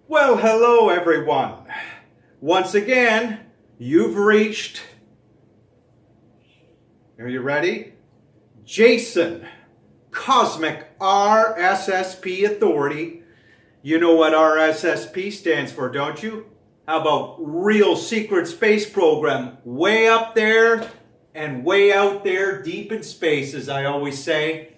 Well, hello everyone. Once again, you've reached, are you ready? Jason, Cosmic RSSP Authority. You know what RSSP stands for, don't you? How about Real Secret Space Program? Way up there and way out there, deep in space, as I always say.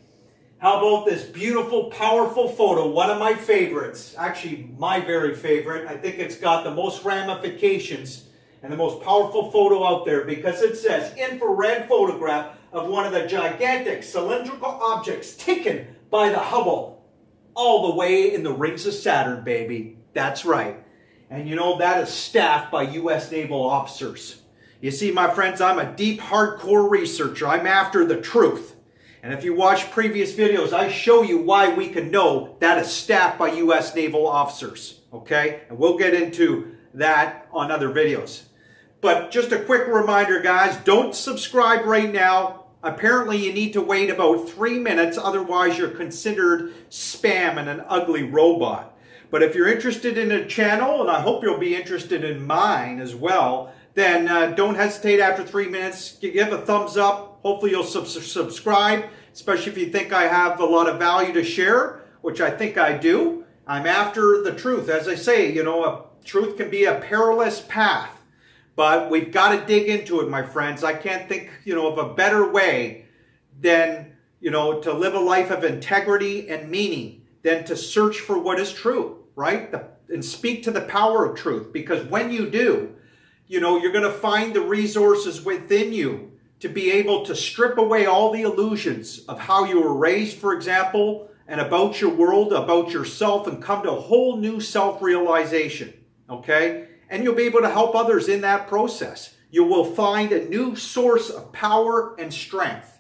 How about this beautiful, powerful photo? One of my favorites. Actually, my very favorite. I think it's got the most ramifications and the most powerful photo out there because it says infrared photograph of one of the gigantic cylindrical objects taken by the Hubble all the way in the rings of Saturn, baby. That's right. And you know, that is staffed by U.S. naval officers. You see, my friends, I'm a deep, hardcore researcher. I'm after the truth. And if you watch previous videos, I show you why we can know that is staffed by U.S. naval officers. Okay? And we'll get into that on other videos. But just a quick reminder, guys, don't subscribe right now. Apparently, you need to wait about 3 minutes. Otherwise, you're considered spam and an ugly robot. But if you're interested in a channel, and I hope you'll be interested in mine as well, then don't hesitate after 3 minutes. Give a thumbs up. Hopefully you'll subscribe, especially if you think I have a lot of value to share, which I think I do. I'm after the truth. As I say, you know, truth can be a perilous path, but we've got to dig into it, my friends. I can't think, you know, of a better way than, you know, to live a life of integrity and meaning than to search for what is true, right? And speak to the power of truth, because when you do, you know, you're going to find the resources within you to be able to strip away all the illusions of how you were raised, for example, and about your world, about yourself, and come to a whole new self-realization, okay? And you'll be able to help others in that process. You will find a new source of power and strength.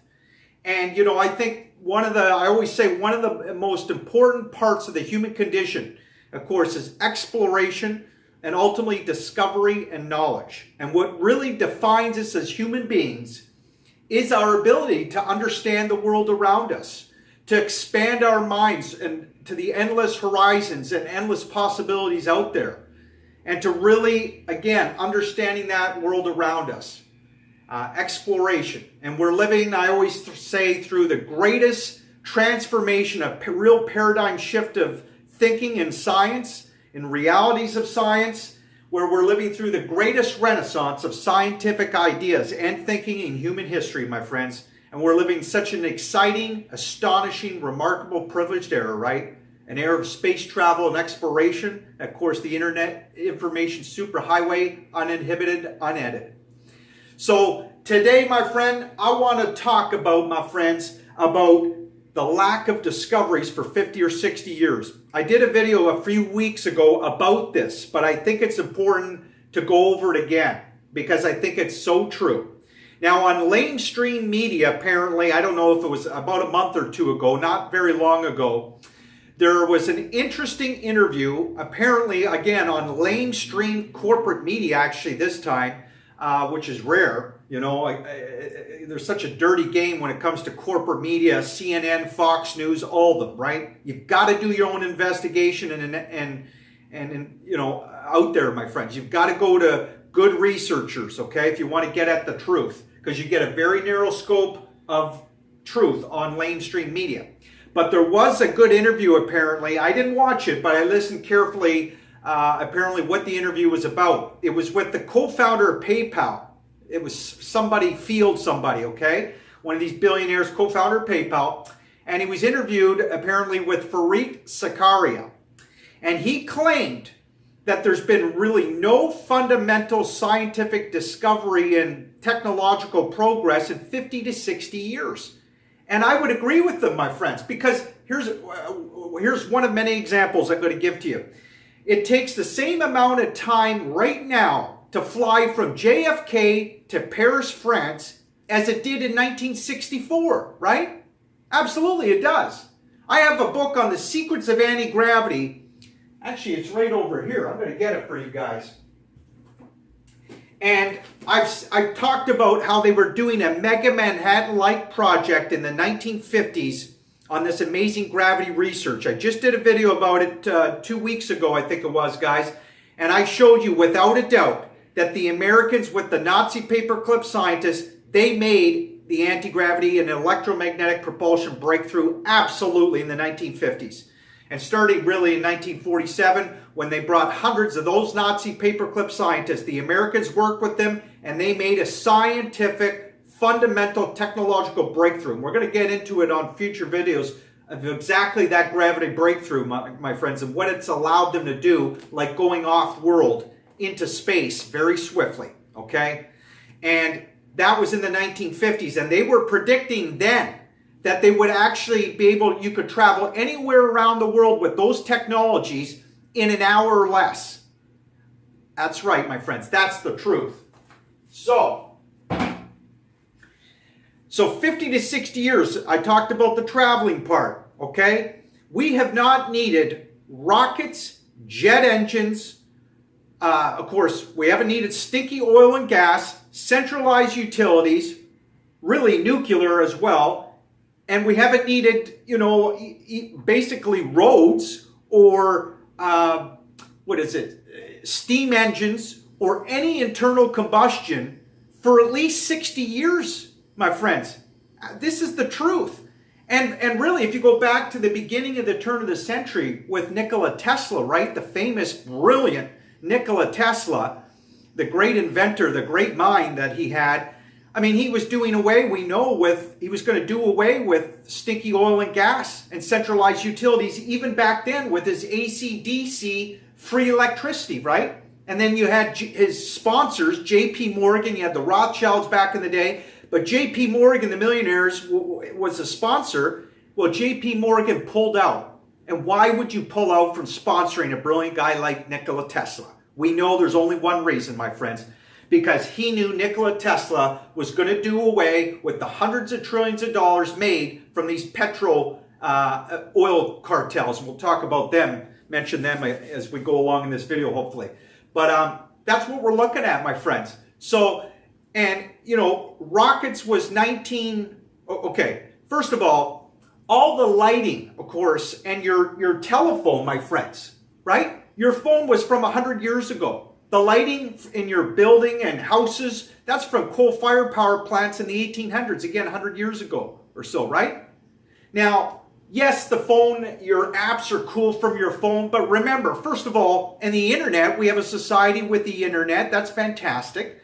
And, you know, I think I always say one of the most important parts of the human condition, of course, is exploration and ultimately discovery and knowledge. And what really defines us as human beings is our ability to understand the world around us, to expand our minds and to the endless horizons and endless possibilities out there, and to really, again, understanding that world around us. Exploration. And we're living, I always say, through the greatest transformation, a real paradigm shift of thinking in science, in realities of science, where we're living through the greatest renaissance of scientific ideas and thinking in human history, my friends. And we're living such an exciting, astonishing, remarkable, privileged era, right? An era of space travel and exploration. Of course, the internet information superhighway, uninhibited, unedited. So today, my friend, I want to talk about, my friends, about the lack of discoveries for 50 or 60 years. I did a video a few weeks ago about this, but I think it's important to go over it again because I think it's so true. Now, on mainstream media, apparently, I don't know if it was about a month or two ago, not very long ago, there was an interesting interview, apparently, again, on mainstream corporate media, actually, this time, which is rare. You know, there's such a dirty game when it comes to corporate media, CNN, Fox News, all of them, right? You've got to do your own investigation and you know, out there, my friends. You've got to go to good researchers, okay, if you want to get at the truth, because you get a very narrow scope of truth on mainstream media. But there was a good interview, apparently. I didn't watch it, but I listened carefully, apparently, what the interview was about. It was with the co-founder of PayPal. It was somebody, okay? One of these billionaires, co-founder of PayPal. And he was interviewed, apparently, with Fareed Zakaria. And he claimed that there's been really no fundamental scientific discovery and technological progress in 50 to 60 years. And I would agree with them, my friends, because here's one of many examples I'm going to give to you. It takes the same amount of time right now to fly from JFK to Paris, France, as it did in 1964, right? Absolutely, it does. I have a book on the secrets of anti-gravity. Actually, it's right over here. I'm going to get it for you guys. And I've talked about how they were doing a mega Manhattan-like project in the 1950s on this amazing gravity research. I just did a video about it 2 weeks ago, I think it was, guys. And I showed you without a doubt that the Americans with the Nazi Papecclip scientists, they made the anti-gravity and electromagnetic propulsion breakthrough absolutely in the 1950s. And starting really in 1947, when they brought hundreds of those Nazi Papecclip scientists, the Americans worked with them and they made a scientific, fundamental technological breakthrough. And we're going to get into it on future videos of exactly that gravity breakthrough, my friends, and what it's allowed them to do, like going off-world into space very swiftly, okay? And that was in the 1950s, and they were predicting then that they would actually be able, you could travel anywhere around the world with those technologies in an hour or less. That's right, my friends, that's the truth. So 50 to 60 years, I talked about the traveling part, okay? We have not needed rockets, jet engines, of course, we haven't needed stinky oil and gas, centralized utilities, really nuclear as well, and we haven't needed, you know, basically roads or, steam engines or any internal combustion for at least 60 years, my friends. This is the truth. And really, if you go back to the beginning of the turn of the century with Nikola Tesla, right? The famous, brilliant Nikola Tesla, the great inventor, the great mind that he had. I mean, he was doing away, we know, he was going to do away with stinky oil and gas and centralized utilities, even back then with his AC/DC free electricity, right? And then you had his sponsors, J.P. Morgan, you had the Rothschilds back in the day, but J.P. Morgan, the millionaires, was a sponsor. Well, J.P. Morgan pulled out. And why would you pull out from sponsoring a brilliant guy like Nikola Tesla? We know there's only one reason, my friends. Because he knew Nikola Tesla was going to do away with the hundreds of trillions of dollars made from these oil cartels. And we'll talk about them, mention them as we go along in this video, hopefully. But that's what we're looking at, my friends. So, and, you know, rockets was okay, first of all the lighting, of course, and your telephone, my friends, right? Your phone was from 100 years ago. The lighting in your building and houses, that's from coal-fired power plants in the 1800s, again, 100 years ago or so, right? Now, yes, the phone, your apps are cool from your phone, but remember, first of all, in the internet, we have a society with the internet, that's fantastic.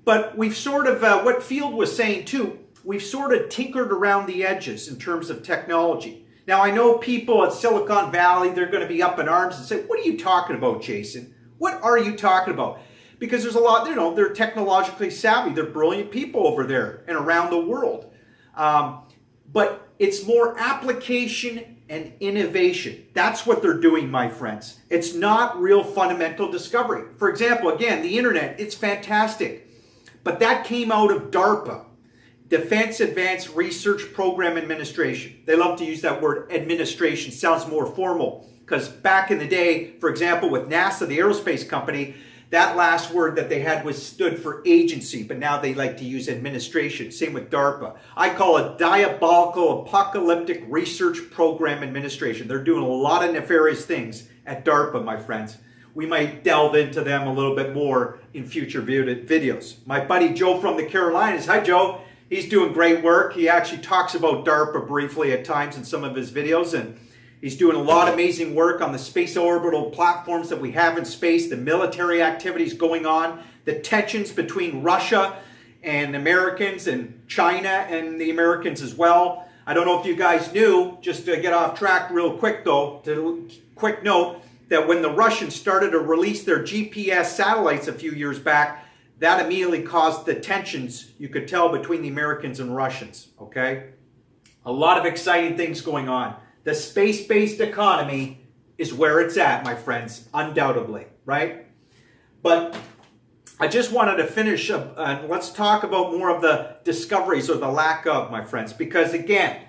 But we've sort of, what Field was saying too, we've sort of tinkered around the edges in terms of technology. Now, I know people at Silicon Valley, they're going to be up in arms and say, what are you talking about, Jason? What are you talking about? Because there's a lot, you know, they're technologically savvy. They're brilliant people over there and around the world. But it's more application and innovation. That's what they're doing, my friends. It's not real fundamental discovery. For example, again, the internet, it's fantastic. But that came out of DARPA, Defense Advanced Research Program Administration. They love to use that word administration. Sounds more formal. Because back in the day, for example, with NASA, the aerospace company, that last word that they had stood for agency, but now they like to use administration. Same with DARPA. I call it Diabolical Apocalyptic Research Program Administration. They're doing a lot of nefarious things at DARPA, my friends. We might delve into them a little bit more in future videos. My buddy Joe from the Carolinas. Hi, Joe. He's doing great work. He actually talks about DARPA briefly at times in some of his videos, and he's doing a lot of amazing work on the space orbital platforms that we have in space, the military activities going on, the tensions between Russia and Americans and China and the Americans as well. I don't know if you guys knew, just to get off track real quick though, quick note, that when the Russians started to release their GPS satellites a few years back, that immediately caused the tensions you could tell between the Americans and Russians, okay? A lot of exciting things going on. The space-based economy is where it's at, my friends, undoubtedly, right? But I just wanted to finish up, let's talk about more of the discoveries or the lack of, my friends, because again,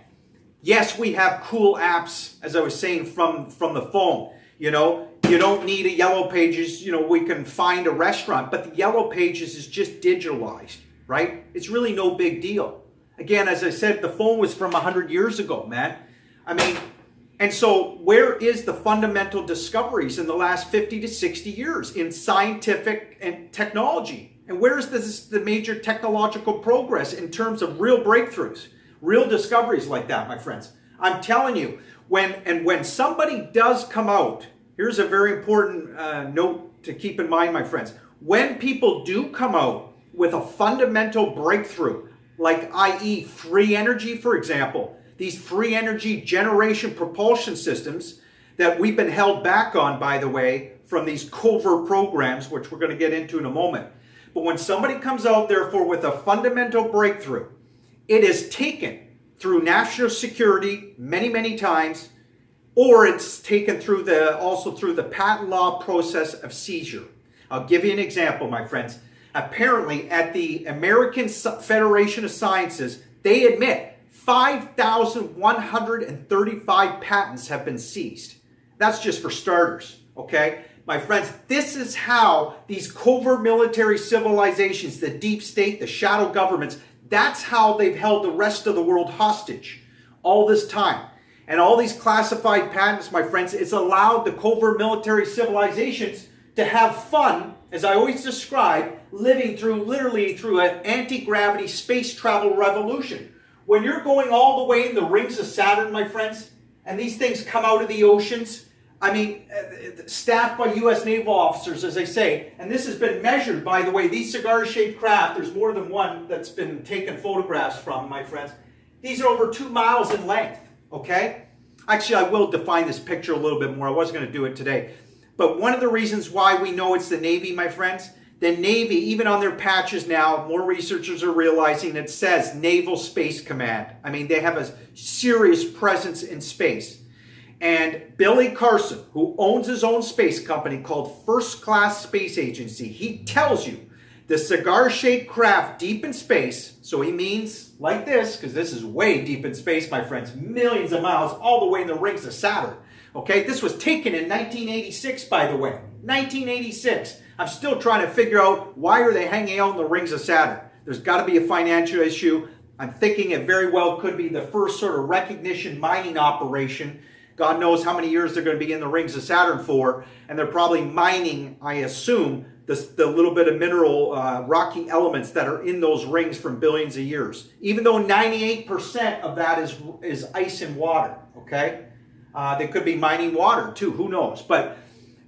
yes, we have cool apps, as I was saying, from the phone. You know, you don't need a Yellow Pages, you know, we can find a restaurant, but the Yellow Pages is just digitalized, right? It's really no big deal. Again, as I said, the phone was from 100 years ago, man. I mean, and so where is the fundamental discoveries in the last 50 to 60 years in scientific and technology? And where is the major technological progress in terms of real breakthroughs, real discoveries like that, my friends? I'm telling you, when somebody does come out, here's a very important note to keep in mind, my friends. When people do come out with a fundamental breakthrough, like i.e. free energy, for example, these free energy generation propulsion systems that we've been held back on, by the way, from these covert programs, which we're going to get into in a moment. But when somebody comes out, therefore, with a fundamental breakthrough, it is taken through national security many, many times, or it's taken through also through the patent law process of seizure. I'll give you an example, my friends. Apparently, at the American Federation of Sciences, they admit 5,135 patents have been seized. That's just for starters, okay? My friends, this is how these covert military civilizations, the deep state, the shadow governments, that's how they've held the rest of the world hostage all this time. And all these classified patents, my friends, it's allowed the covert military civilizations to have fun, as I always describe, living literally through an anti-gravity space travel revolution. When you're going all the way in the rings of Saturn, my friends, and these things come out of the oceans, I mean, staffed by U.S. naval officers, as I say, and this has been measured, by the way, these cigar-shaped craft, there's more than one that's been taken photographs from, my friends. These are over 2 miles in length, okay? Actually, I will define this picture a little bit more. I wasn't going to do it today. But one of the reasons why we know it's the Navy, my friends, the Navy, even on their patches now, more researchers are realizing it says Naval Space Command. I mean, they have a serious presence in space. And Billy Carson, who owns his own space company called First Class Space Agency, he tells you the cigar-shaped craft deep in space, so he means like this, because this is way deep in space, my friends, millions of miles, all the way in the rings of Saturn. Okay, this was taken in 1986, by the way. 1986. I'm still trying to figure out why are they hanging out in the rings of Saturn. There's got to be a financial issue. I'm thinking it very well could be the first sort of recognition mining operation. God knows how many years they're going to be in the rings of Saturn for. And they're probably mining, I assume, the little bit of mineral rocky elements that are in those rings from billions of years. Even though 98% of that is ice and water, okay? They could be mining water too, who knows? But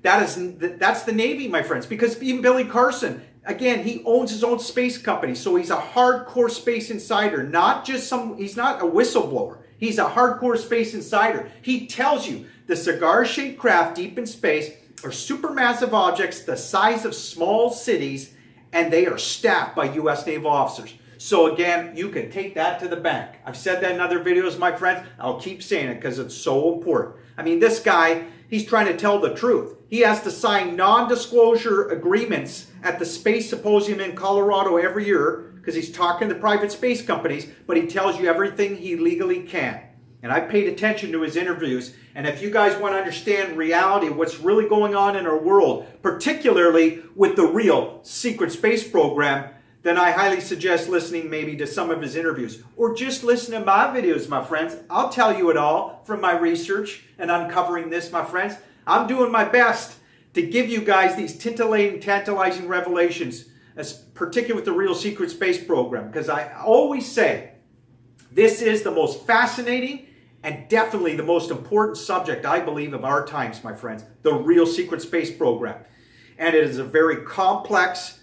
that's the Navy, my friends, because even Billy Carson, again, he owns his own space company, so he's a hardcore space insider, he's not a whistleblower. He's a hardcore space insider. He tells you the cigar-shaped craft deep in space are supermassive objects the size of small cities, and they are staffed by U.S. naval officers. So again, you can take that to the bank. I've said that in other videos, my friends. I'll keep saying it because it's so important. I mean, this guy, he's trying to tell the truth. He has to sign non-disclosure agreements at the Space Symposium in Colorado every year because he's talking to private space companies, but he tells you everything he legally can. And I've paid attention to his interviews. And if you guys want to understand reality, what's really going on in our world, particularly with the real secret space program, then I highly suggest listening maybe to some of his interviews. Or just listen to my videos, my friends. I'll tell you it all from my research and uncovering this, my friends. I'm doing my best to give you guys these titillating, tantalizing revelations, particularly with the real secret space program. Because I always say, this is the most fascinating and definitely the most important subject, I believe, of our times, my friends. The real secret space program. And it is a very complex,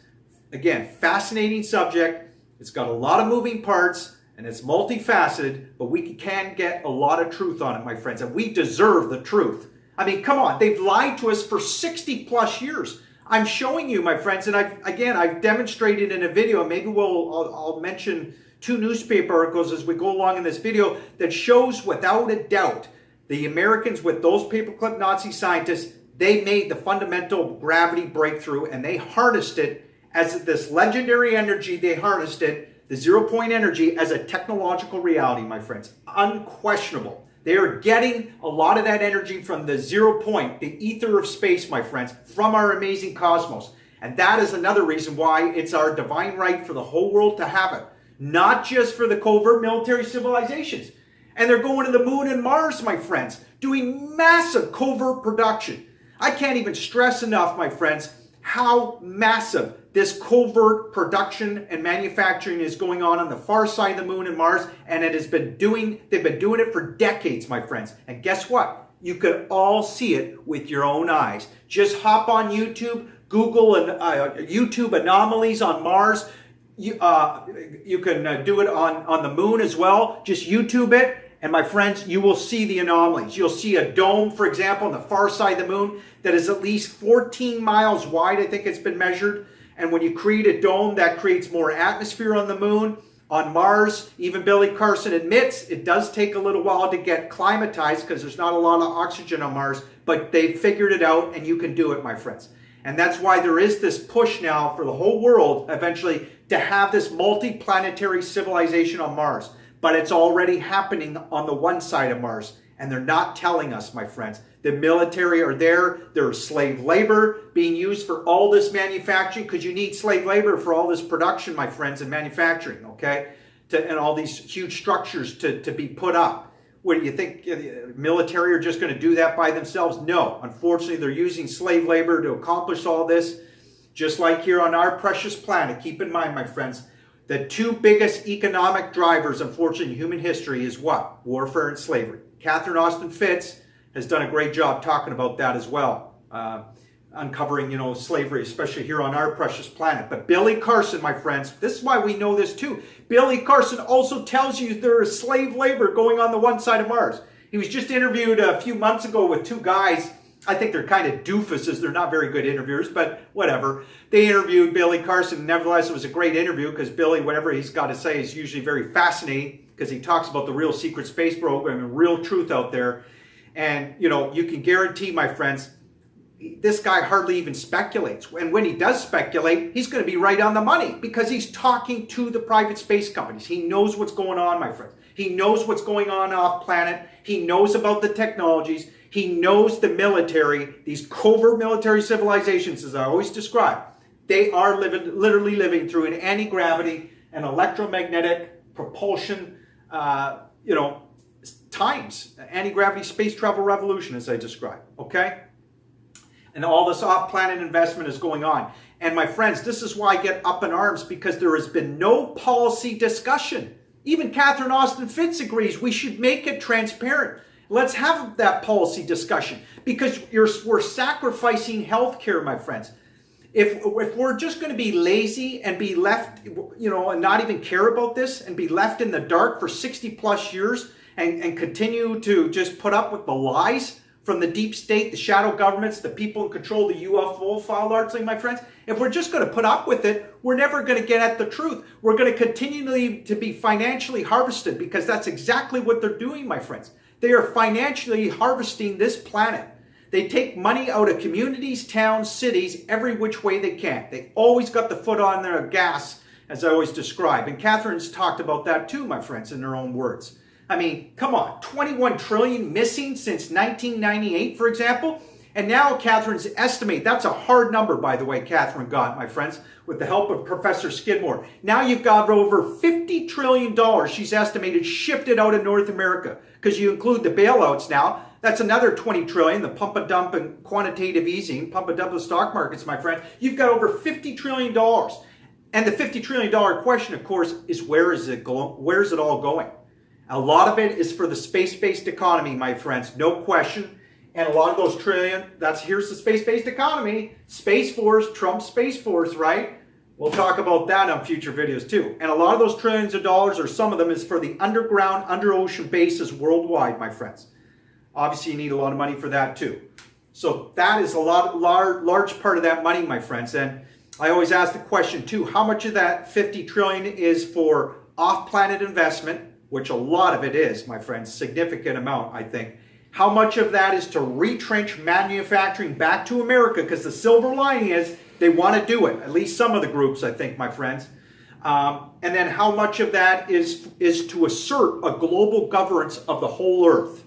again, fascinating subject. It's got a lot of moving parts and it's multifaceted, but we can get a lot of truth on it, my friends, and we deserve the truth. I mean, come on, they've lied to us for 60 plus years. I'm showing you, my friends, and I've demonstrated in a video, maybe I'll mention 2 newspaper articles as we go along in this video that shows without a doubt the Americans with those paperclip Nazi scientists, they made the fundamental gravity breakthrough and they harnessed it as this legendary energy. They harnessed it, the 0-point energy, as a technological reality, my friends. Unquestionable. They are getting a lot of that energy from the 0 point, the ether of space, my friends, from our amazing cosmos. And that is another reason why it's our divine right for the whole world to have it. Not just for the covert military civilizations. And they're going to the moon and Mars, my friends, doing massive covert production. I can't even stress enough, my friends, how massive this covert production and manufacturing is going on the far side of the moon and Mars, and they've been doing it for decades, my friends. And guess what? You could all see it with your own eyes. Just hop on YouTube, Google YouTube anomalies on Mars. You can do it on the moon as well. Just YouTube it. And my friends, you will see the anomalies. You'll see a dome, for example, on the far side of the moon that is at least 14 miles wide, I think it's been measured. And when you create a dome, that creates more atmosphere on the moon. On Mars, even Billy Carson admits it does take a little while to get climatized because there's not a lot of oxygen on Mars, but they figured it out and you can do it, my friends. And that's why there is this push now for the whole world eventually to have this multi-planetary civilization on Mars. But it's already happening on the one side of Mars. And they're not telling us, my friends. The military are there. There's slave labor being used for all this manufacturing because you need slave labor for all this production, my friends, and manufacturing, okay? And all these huge structures to be put up. What do you think? The military are just going to do that by themselves? No. Unfortunately, they're using slave labor to accomplish all this. Just like here on our precious planet. Keep in mind, my friends, the two biggest economic drivers, unfortunately, in human history is what? Warfare and slavery. Catherine Austin Fitts has done a great job talking about that as well. Uncovering, slavery, especially here on our precious planet. But Billy Carson, my friends, this is why we know this too. Billy Carson also tells you there is slave labor going on the one side of Mars. He was just interviewed a few months ago with two guys. I think they're kind of doofuses. They're not very good interviewers, but whatever. They interviewed Billy Carson. Nevertheless, it was a great interview because Billy, whatever he's got to say is usually very fascinating because he talks about the real secret space program and real truth out there. And, you can guarantee, my friends, this guy hardly even speculates. And when he does speculate, he's going to be right on the money because he's talking to the private space companies. He knows what's going on, my friends. He knows what's going on off planet. He knows about the technologies. He knows the military, these covert military civilizations, as I always describe. They are literally living through an anti-gravity and electromagnetic propulsion, times. Anti-gravity space travel revolution, as I described, okay? And all this off-planet investment is going on. And my friends, this is why I get up in arms, because there has been no policy discussion. Even Catherine Austin Fitts agrees we should make it transparent. Let's have that policy discussion, because we're sacrificing healthcare, my friends. If we're just going to be lazy and be left, and not even care about this and be left in the dark for 60 plus years and continue to just put up with the lies from the deep state, the shadow governments, the people in control of the UFO file largely, my friends, if we're just going to put up with it, we're never going to get at the truth. We're going to continually to be financially harvested, because that's exactly what they're doing, my friends. They are financially harvesting this planet. They take money out of communities, towns, cities, every which way they can. They always got the foot on their gas, as I always describe. And Catherine's talked about that too, my friends, in her own words. I mean, come on, 21 trillion missing since 1998, for example. And now Catherine's estimate, that's a hard number, by the way, Catherine got, my friends, with the help of Professor Skidmore. Now you've got over $50 trillion, she's estimated, shifted out of North America. Because you include the bailouts now, that's another 20 trillion, the pump and dump and quantitative easing, pump and dump the stock markets, my friend. You've got over $50 trillion. And the $50 trillion question, of course, is where is it all going? A lot of it is for the space-based economy, my friends, no question. And a lot of those trillion, here's the space-based economy, Space Force, Trump's Space Force, right? We'll talk about that on future videos too. And a lot of those trillions of dollars, or some of them, is for the underground, under-ocean bases worldwide, my friends. Obviously, you need a lot of money for that too. So that is a large part of that money, my friends. And I always ask the question too, how much of that 50 trillion is for off-planet investment, which a lot of it is, my friends, significant amount, I think. How much of that is to retrench manufacturing back to America? Because the silver lining is they want to do it, at least some of the groups, I think, my friends. And then how much of that is to assert a global governance of the whole earth?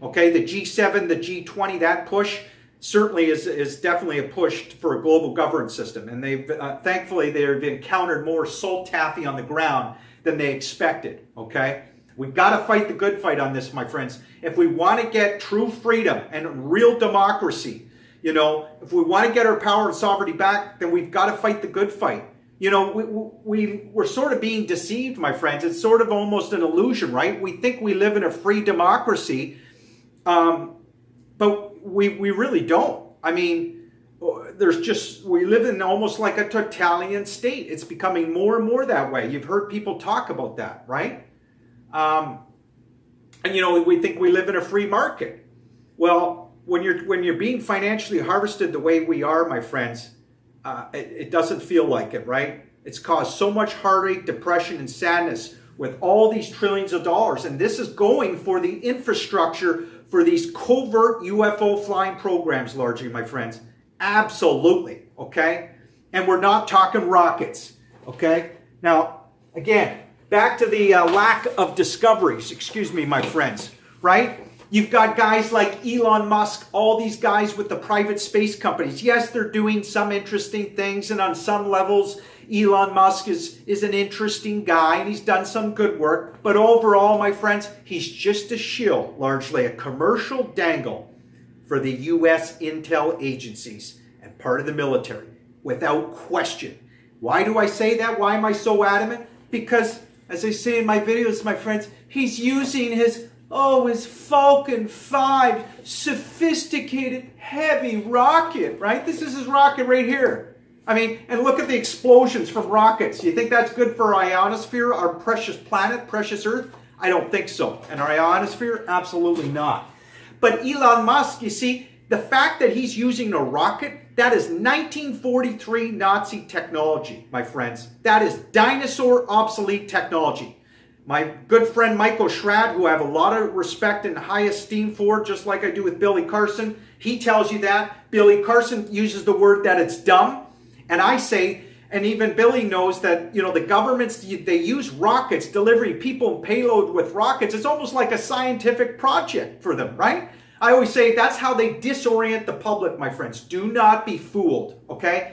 Okay, the G7, the G20, that push certainly is definitely a push for a global governance system. And they've thankfully they've encountered more salt taffy on the ground than they expected. Okay, We've got to fight the good fight on this, my friends. If we want to get true freedom and real democracy, you know, if we want to get our power and sovereignty back, then we've got to fight the good fight. You know, we're sort of being deceived, my friends. It's sort of almost an illusion, right? We think we live in a free democracy, but we really don't. I mean, we live in almost like a totalitarian state. It's becoming more and more that way. You've heard people talk about that, right? And you know, we think we live in a free market. Well, when you're being financially harvested the way we are, my friends, it doesn't feel like it, right? It's caused so much heartache, depression, and sadness with all these trillions of dollars. And this is going for the infrastructure for these covert UFO flying programs, largely, my friends. Absolutely, okay? And we're not talking rockets, okay? Now, again, back to the lack of discoveries, excuse me, my friends, right? You've got guys like Elon Musk, all these guys with the private space companies. Yes, they're doing some interesting things, and on some levels, Elon Musk is an interesting guy, and he's done some good work. But overall, my friends, he's just a shill, largely a commercial dangle for the U.S. intel agencies and part of the military, without question. Why do I say that? Why am I so adamant? Because, as I say in my videos, my friends, he's using his Falcon 5 sophisticated heavy rocket, right? This is his rocket right here. I mean, and look at the explosions from rockets. You think that's good for our ionosphere, our precious planet, precious Earth? I don't think so. And our ionosphere? Absolutely not. But Elon Musk, you see, the fact that he's using a rocket, that is 1943 Nazi technology, my friends. That is dinosaur obsolete technology. My good friend Michael Schrad, who I have a lot of respect and high esteem for, just like I do with Billy Carson, he tells you that. Billy Carson uses the word that it's dumb. And I say, and even Billy knows that, you know, the governments, they use rockets, delivering people and payload with rockets. It's almost like a scientific project for them, right? I always say that's how they disorient the public, my friends. Do not be fooled, okay?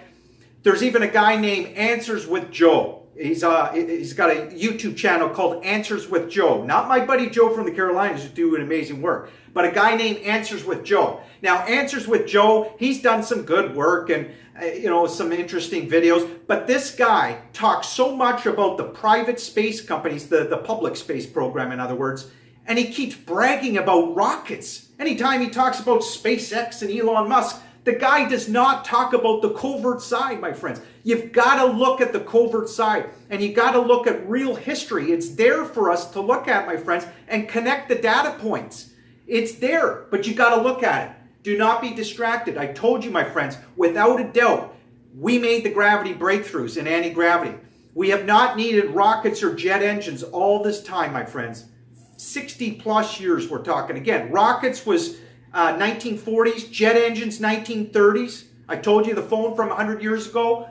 There's even a guy named Answers with Joe. He's got a YouTube channel called Answers with Joe. Not my buddy Joe from the Carolinas who's doing amazing work, but a guy named Answers with Joe. Now, Answers with Joe, he's done some good work and, you know, some interesting videos, but this guy talks so much about the private space companies, the public space program, in other words, and he keeps bragging about rockets. Anytime he talks about SpaceX and Elon Musk, the guy does not talk about the covert side, my friends. You've got to look at the covert side, and you got to look at real history. It's there for us to look at, my friends, and connect the data points. It's there, but you got to look at it. Do not be distracted. I told you, my friends, without a doubt, we made the gravity breakthroughs in anti-gravity. We have not needed rockets or jet engines all this time, my friends. 60 plus years we're talking. Again, rockets was 1940s, jet engines 1930s. I told you the phone from 100 years ago.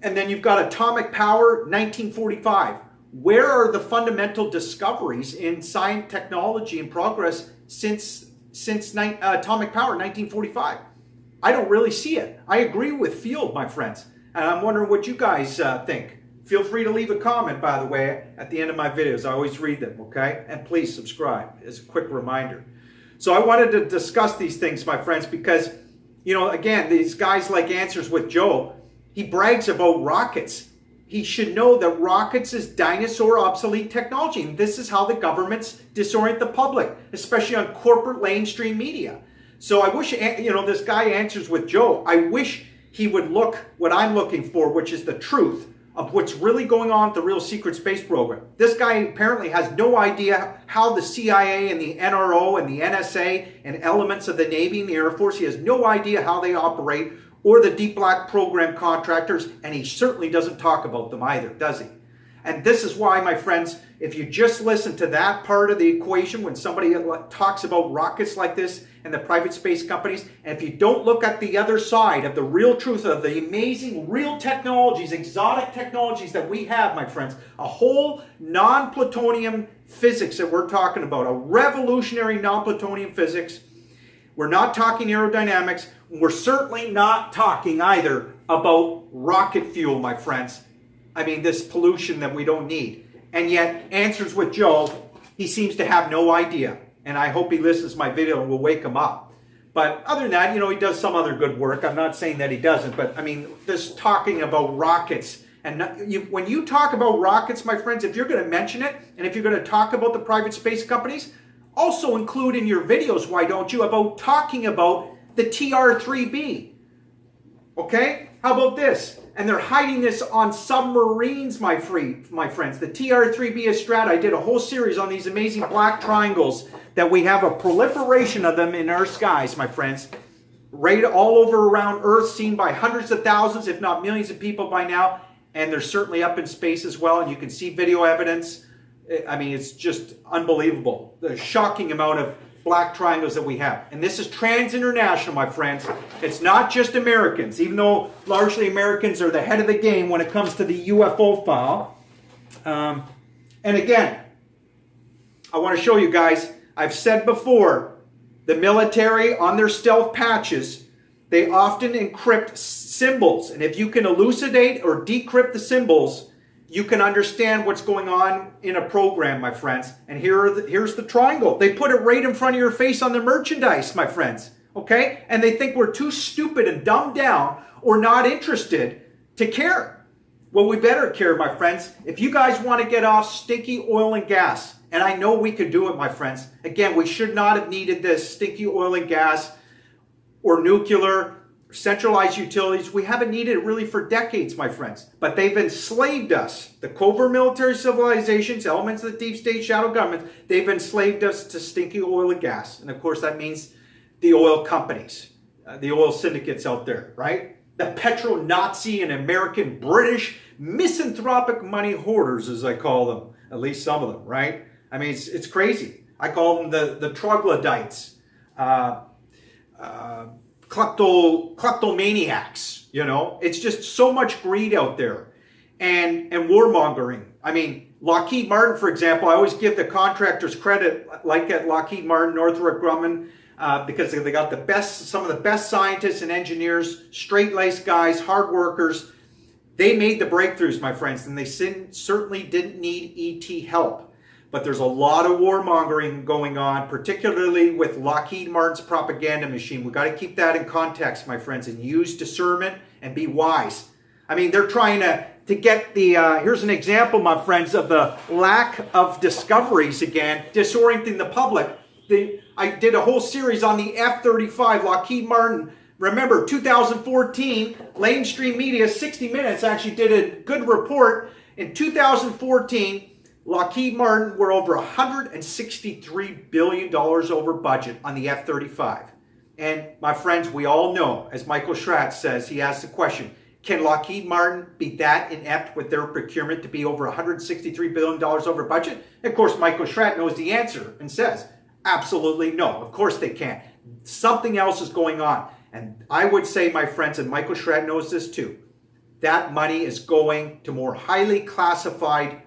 And then you've got atomic power 1945. Where are the fundamental discoveries in science, technology, and progress since atomic power 1945? I don't really see it. I agree with Field, my friends. And I'm wondering what you guys think. Feel free to leave a comment, by the way, at the end of my videos. I always read them, okay? And please subscribe as a quick reminder. So I wanted to discuss these things, my friends, because, you know, again, these guys like Answers with Joe, he brags about rockets. He should know that rockets is dinosaur obsolete technology. And this is how the governments disorient the public, especially on corporate mainstream media. So I wish, you know, this guy Answers with Joe, I wish he would look what I'm looking for, which is the truth of what's really going on with the real secret space program. This guy apparently has no idea how the CIA and the NRO and the NSA and elements of the Navy and the Air Force, he has no idea how they operate, or the deep black program contractors, and he certainly doesn't talk about them either, does he? And this is why, my friends, if you just listen to that part of the equation when somebody talks about rockets like this and the private space companies, and if you don't look at the other side of the real truth of the amazing real technologies, exotic technologies that we have, my friends, a whole non-plutonium physics that we're talking about, a revolutionary non-plutonium physics. We're not talking aerodynamics. We're certainly not talking either about rocket fuel, my friends. I mean, this pollution that we don't need. And yet, Answers with Joe, he seems to have no idea. And I hope he listens to my video and will wake him up. But other than that, he does some other good work. I'm not saying that he doesn't, but I mean, this talking about rockets. And when you talk about rockets, my friends, if you're going to mention it, and if you're going to talk about the private space companies, also include in your videos, why don't you, about talking about the TR-3B. Okay? How about this? And they're hiding this on submarines, my friends. The TR-3B Estrada, I did a whole series on these amazing black triangles that we have a proliferation of them in our skies, my friends. Right all over around Earth, seen by hundreds of thousands, if not millions of people by now. And they're certainly up in space as well. And you can see video evidence. I mean, it's just unbelievable. The shocking amount of black triangles that we have. And this is trans-international, my friends. It's not just Americans, even though largely Americans are the head of the game when it comes to the UFO file. And again, I want to show you guys, I've said before, the military on their stealth patches, they often encrypt symbols. And if you can elucidate or decrypt the symbols, you can understand what's going on in a program, my friends. And here's the triangle. They put it right in front of your face on the merchandise, my friends. Okay? And they think we're too stupid and dumbed down or not interested to care. Well, we better care, my friends. If you guys want to get off stinky oil and gas, and I know we could do it, my friends. Again, we should not have needed this stinky oil and gas or nuclear centralized utilities. We haven't needed it really for decades, my friends. But they've enslaved us. The covert military civilizations, elements of the deep state shadow government, they've enslaved us to stinky oil and gas. And of course, that means the oil companies, the oil syndicates out there, right? The petro-Nazi and American British misanthropic money hoarders, as I call them, at least some of them, right? I mean, it's crazy. I call them the troglodytes. Kleptomaniacs, It's just so much greed out there and warmongering. I mean, Lockheed Martin, for example, I always give the contractors credit, like at Lockheed Martin, Northrop Grumman, because they got some of the best scientists and engineers, straight-laced guys, hard workers. They made the breakthroughs, my friends, and they certainly didn't need ET help. But there's a lot of warmongering going on, particularly with Lockheed Martin's propaganda machine. We've got to keep that in context, my friends, and use discernment and be wise. I mean, they're trying to get the, here's an example, my friends, of the lack of discoveries again, disorienting the public. I did a whole series on the F-35, Lockheed Martin. Remember, 2014, mainstream media, 60 Minutes, actually did a good report. In 2014, Lockheed Martin were over $163 billion over budget on the F-35. And my friends, we all know, as Michael Schratz says, he asked the question, can Lockheed Martin be that inept with their procurement to be over $163 billion over budget? Of course, Michael Schratz knows the answer and says, absolutely no. Of course they can't. Something else is going on. And I would say, my friends, and Michael Schratz knows this too, that money is going to more highly classified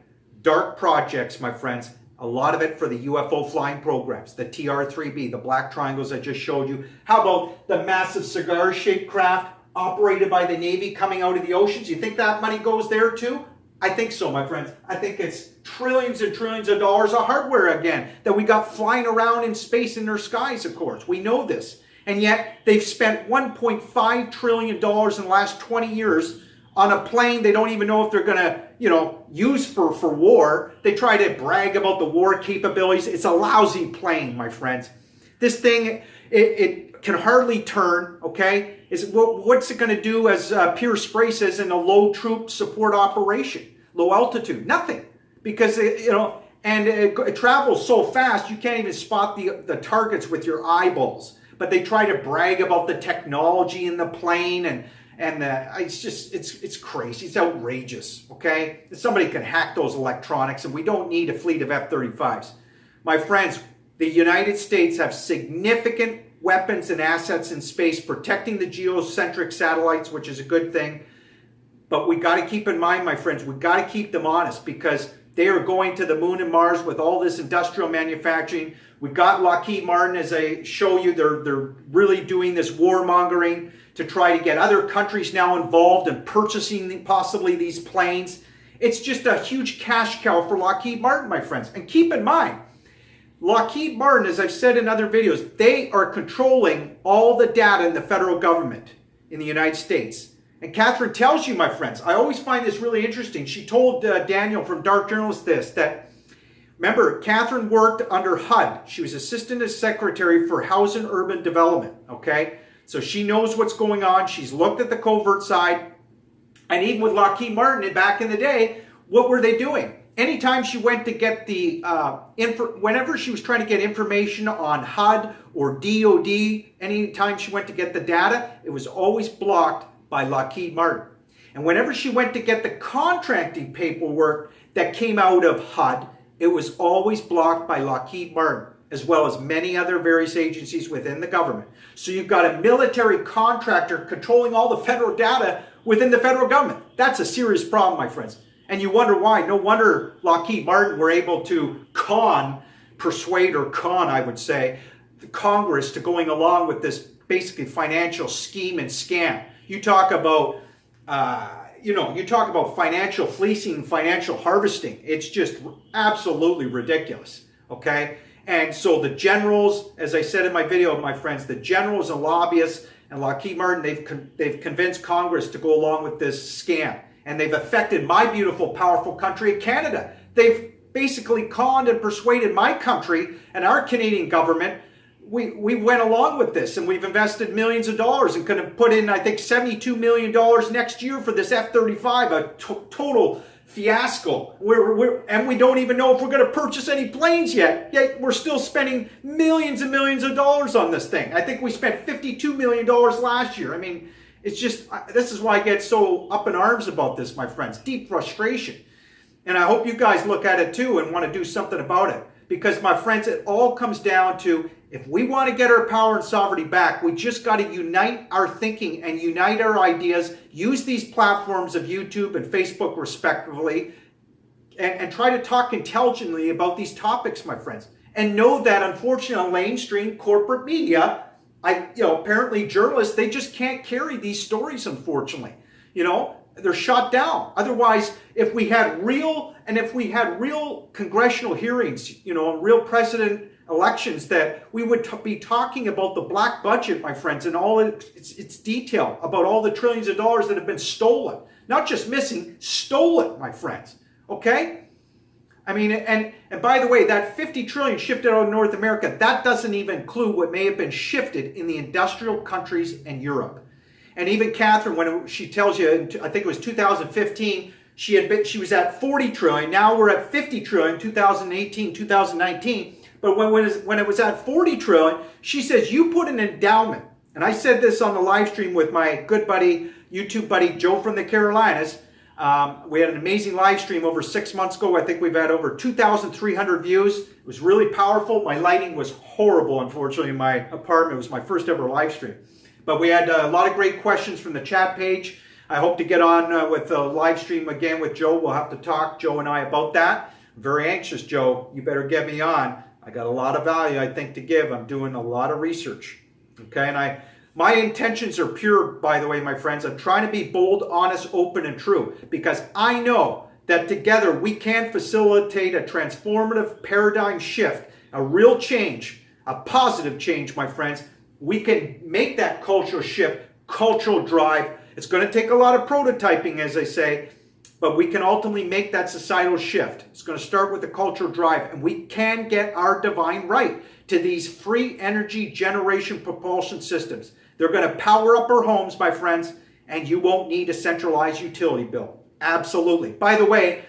dark projects, my friends, a lot of it for the UFO flying programs, the TR-3B, the black triangles I just showed you. How about the massive cigar-shaped craft operated by the Navy coming out of the oceans? You think that money goes there too? I think so, my friends. I think it's trillions and trillions of dollars of hardware again that we got flying around in space in their skies, of course. We know this. And yet they've spent $1.5 trillion in the last 20 years on a plane they don't even know if they're going to, use for war. They try to brag about the war capabilities. It's a lousy plane, my friends. This thing, it can hardly turn, okay? What's it going to do, as Pierce Spray says, in a low troop support operation? Low altitude? Nothing. Because, it travels so fast you can't even spot the targets with your eyeballs. But they try to brag about the technology in the plane and it's crazy. It's outrageous, okay? Somebody can hack those electronics, and we don't need a fleet of F-35s. My friends, the United States have significant weapons and assets in space protecting the geocentric satellites, which is a good thing. But we got to keep in mind, my friends, we got to keep them honest, because they are going to the moon and Mars with all this industrial manufacturing. We've got Lockheed Martin, as I show you, they're really doing this warmongering to try to get other countries now involved in purchasing possibly these planes. It's just a huge cash cow for Lockheed Martin, my friends. And keep in mind, Lockheed Martin, as I've said in other videos, they are controlling all the data in the federal government in the United States. And Catherine tells you, my friends, I always find this really interesting. She told Daniel from Dark Journalist this, that, remember, Catherine worked under HUD. She was Assistant Secretary for Housing and Urban Development, okay? So she knows what's going on. She's looked at the covert side. And even with Lockheed Martin back in the day, what were they doing? Anytime she went to get the, whenever she was trying to get information on HUD or DOD, anytime she went to get the data, it was always blocked by Lockheed Martin. And whenever she went to get the contracting paperwork that came out of HUD, it was always blocked by Lockheed Martin, as well as many other various agencies within the government. So you've got a military contractor controlling all the federal data within the federal government. That's a serious problem, my friends. And you wonder why. No wonder Lockheed Martin were able to persuade, I would say, the Congress to going along with this basically financial scheme and scam. You talk about, you talk about financial fleecing, financial harvesting. It's just absolutely ridiculous, okay? And so the generals, as I said in my video, my friends, the generals and lobbyists and Lockheed Martin, they've convinced Congress to go along with this scam. And they've affected my beautiful, powerful country of Canada. They've basically conned and persuaded my country and our Canadian government. We went along with this, and we've invested millions of dollars and could have put in, I think, $72 million next year for this F-35, a total fiasco. And we don't even know if we're going to purchase any planes yet. Yet we're still spending millions and millions of dollars on this thing. I think we spent $52 million last year. I mean, it's just, this is why I get so up in arms about this, my friends. Deep frustration. And I hope you guys look at it too and want to do something about it. Because, my friends, it all comes down to, if we want to get our power and sovereignty back, we just got to unite our thinking and unite our ideas, use these platforms of YouTube and Facebook respectively, and try to talk intelligently about these topics, my friends. And know that, unfortunately, mainstream corporate media, apparently journalists, they just can't carry these stories, unfortunately. They're shut down. Otherwise, if we had real congressional hearings, real president elections, that we would be talking about the black budget, my friends, and all its detail, about all the trillions of dollars that have been stolen. Not just missing, stolen, my friends. Okay? I mean, and by the way, that 50 trillion shifted out of North America, that doesn't even include what may have been shifted in the industrial countries and Europe. And even Catherine, when she tells you, I think it was 2015, she was at 40 trillion. Now we're at 50 trillion, 2018, 2019. But when it was at 40 trillion, she says, you put an endowment. And I said this on the live stream with my good buddy, YouTube buddy, Joe from the Carolinas. We had an amazing live stream over 6 months ago. I think we've had over 2,300 views. It was really powerful. My lighting was horrible, unfortunately, in my apartment. It was my first ever live stream. But we had a lot of great questions from the chat page. I hope to get on with a live stream again with Joe. We'll have to talk, Joe and I, about that. I'm very anxious, Joe. You better get me on. I got a lot of value, I think, to give. I'm doing a lot of research. Okay, and my intentions are pure, by the way, my friends. I'm trying to be bold, honest, open, and true, because I know that together we can facilitate a transformative paradigm shift, a real change, a positive change, my friends. We can make that cultural shift, cultural drive. It's going to take a lot of prototyping, as I say, but we can ultimately make that societal shift. It's going to start with the cultural drive, and we can get our divine right to these free energy generation propulsion systems. They're going to power up our homes, my friends, and you won't need a centralized utility bill. Absolutely. By the way,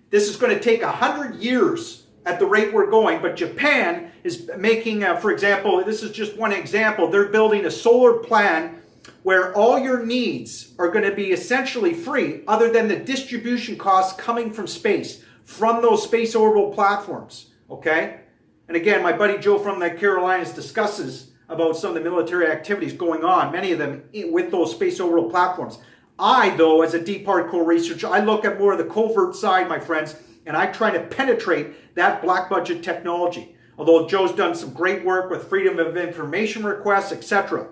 this is going to take 100 years at the rate we're going, but Japan is making, for example, this is just one example, they're building a solar plant where all your needs are going to be essentially free, other than the distribution costs coming from space, from those space orbital platforms, okay? And again, my buddy Joe from the Carolinas discusses about some of the military activities going on, many of them with those space orbital platforms. I, though, as a deep hardcore researcher, I look at more of the covert side, my friends, and I try to penetrate that black budget technology. Although Joe's done some great work with freedom of information requests, etc.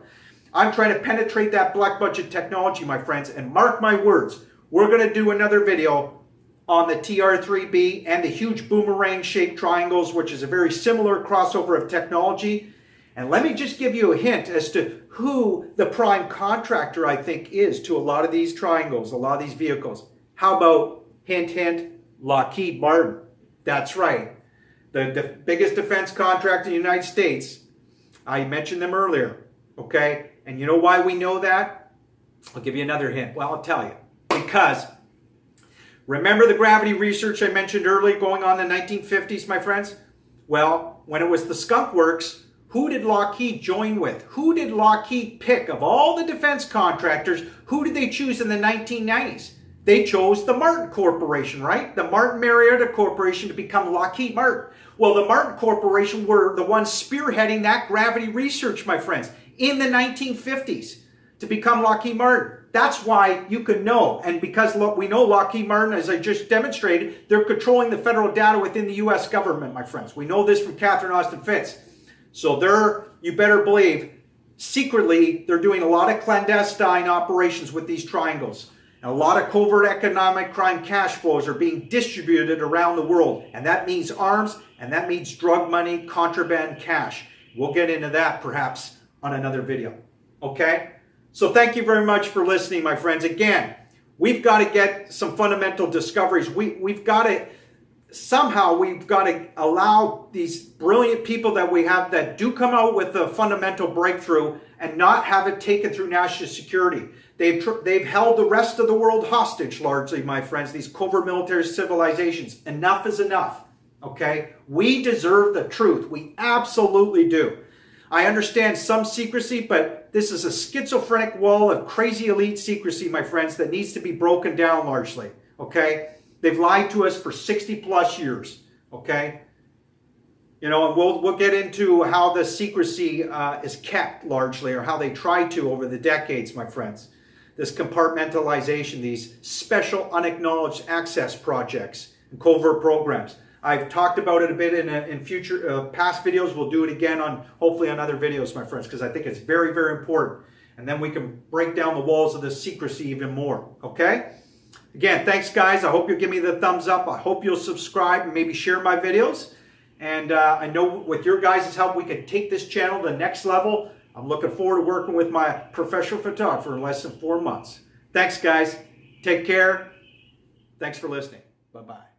I'm trying to penetrate that black budget technology, my friends, and mark my words, we're going to do another video on the TR-3B and the huge boomerang-shaped triangles, which is a very similar crossover of technology. And let me just give you a hint as to who the prime contractor, I think, is to a lot of these triangles, a lot of these vehicles. How about, hint, hint, Lockheed Martin? That's right. The biggest defense contractor in the United States. I mentioned them earlier, okay? And you know why we know that? I'll give you another hint. Well, I'll tell you. Because remember the gravity research I mentioned earlier going on in the 1950s, my friends? Well, when it was the Skunk Works, who did Lockheed join with? Who did Lockheed pick? Of all the defense contractors, who did they choose in the 1990s? They chose the Martin Corporation, right? The Martin Marietta Corporation to become Lockheed Martin. Well, the Martin Corporation were the ones spearheading that gravity research, my friends, in the 1950s to become Lockheed Martin. That's why you can know. And because we know Lockheed Martin, as I just demonstrated, they're controlling the federal data within the U.S. government, my friends. We know this from Catherine Austin Fitts. So you better believe, secretly, they're doing a lot of clandestine operations with these triangles. And a lot of covert economic crime cash flows are being distributed around the world. And that means arms, and that means drug money, contraband cash. We'll get into that perhaps on another video. Okay? So thank you very much for listening, my friends. Again, we've got to get some fundamental discoveries. We've got to allow these brilliant people that we have that do come out with a fundamental breakthrough and not have it taken through national security. They've held the rest of the world hostage, largely, my friends, these covert military civilizations. Enough is enough, okay? We deserve the truth. We absolutely do. I understand some secrecy, but this is a schizophrenic wall of crazy elite secrecy, my friends, that needs to be broken down largely, okay? They've lied to us for 60 plus years, okay? You know, and we'll get into how the secrecy is kept largely, or how they try to over the decades, my friends. This compartmentalization, these special unacknowledged access projects and covert programs. I've talked about it a bit in future past videos. We'll do it again hopefully on other videos, my friends, because I think it's very, very important. And then we can break down the walls of the secrecy even more, okay? Again, thanks, guys. I hope you'll give me the thumbs up. I hope you'll subscribe and maybe share my videos. And I know with your guys' help, we can take this channel to the next level. I'm looking forward to working with my professional photographer in less than 4 months. Thanks, guys. Take care. Thanks for listening. Bye-bye.